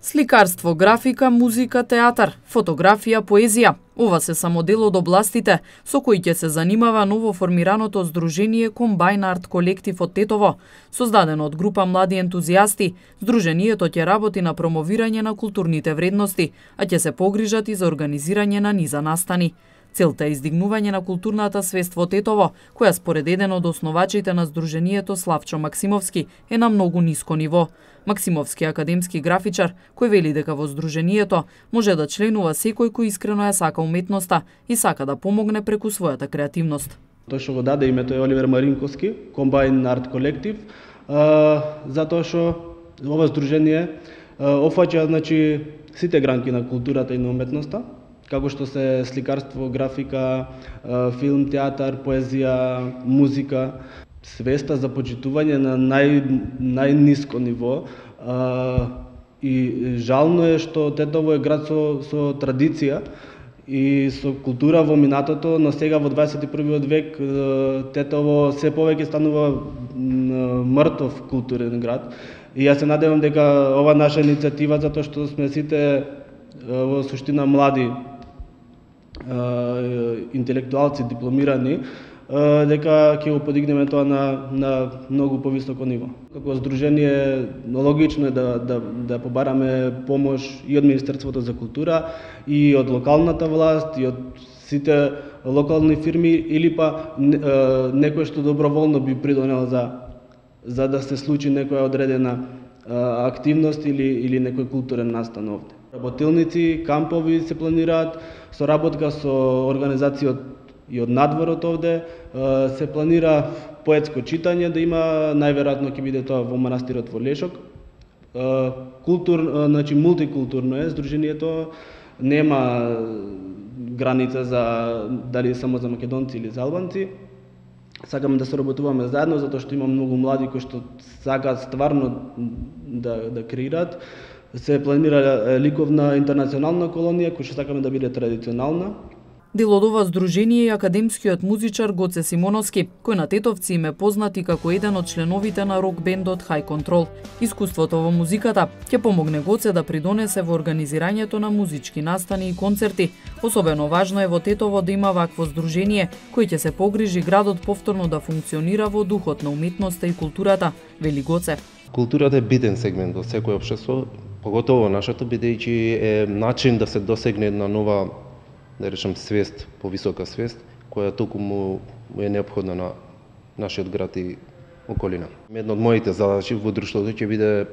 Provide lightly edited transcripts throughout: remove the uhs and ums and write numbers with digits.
Сликарство, графика, музика, театар, фотографија, поезија. Ова се само дел од областите со кои ќе се занимава новоформираното здружение Комбайн Арт Колектив од Тетово. Создадено од група млади ентузијасти, здружението ќе работи на промовирање на културните вредности, а ќе се погрижат и за организирање на низа настани. Целта е издигнување на културната свест во Тетово, која според еден од основачите на здружението Славчо Максимовски е на многу ниско ниво. Максимовски е академски графичар, кој вели дека во здружението може да членува секој кој искрено ја сака уметноста и сака да помогне преку својата креативност. Тој што го даде името е Оливер Маринковски, Комбайн Арт Колектив, затоа што ова здружение офаќа сите гранки на културата и на уметноста, како што се сликарство, графика, филм, театар, поезија, музика, свеста за почитување на најниско ниво. И жално е што Тетово е град со традиција и со култура во минатото, но сега во 21 век Тетово се повеќе станува мртов културен град. И јас се надевам дека ова наша иницијатива, затоа што сме сите во суштина млади интелектуалци, дипломирани, дека ќе го подигнеме тоа на многу повисоко ниво. Како здружение логично е да побараме помош и од Министерството за култура, и од локалната власт, и од сите локални фирми, или па некој што доброволно би придонел за да се случи некоја одредена активност или некој културен настан овде. Работилници, кампови се планираат, соработка со организации и од надворот овде, се планира поетско читање да има, најверојатно ќе биде тоа во манастирот во Лешок. Мултикултурно е здружението, нема граница за дали само за македонци или за албанци. Сакаме да соработуваме заедно, затоа што има многу млади кои што сакаат стварно да креираат. Се планира ликовна интернационална колонија, која што сакаме да биде традиционална. Дел од ова здружение е академскиот музичар Гоце Симоновски, кој на тетовци им е познат и како еден од членовите на рок бендот High Control. Искуството во музиката ќе помогне Гоце да придонесе во организирањето на музички настани и концерти. Особено важно е во Тетово да има вакво здружение, кој ќе се погрижи градот повторно да функционира во духот на уметноста и културата, вели Гоце. Културата е битен сегмент во секој општество, поготово нашето, бидејќи е начин да се досегне една нова, да речем, свест, повисока свест, која токму е неопходна на нашиот град и околина. Една од моите задачи во друштвото ќе биде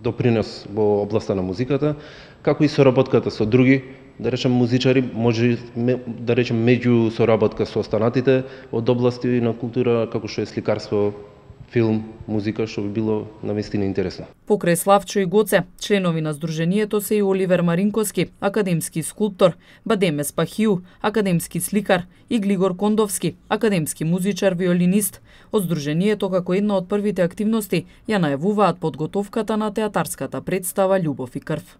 допринос во областа на музиката, како и соработката со други, да речем, музичари, може да речем меѓу соработка со останатите од области на култура, како што е сликарство, филм, музика, што би било навистина интересно. Покрај Славчо и Гоце, членови на здружението се и Оливер Маринковски, академски скулптор, Бадеме Спахију, академски сликар, и Глигор Кондовски, академски музичар, виолинист. Од здружението како една од првите активности ја најавуваат подготовката на театарската представа Љубов и крв.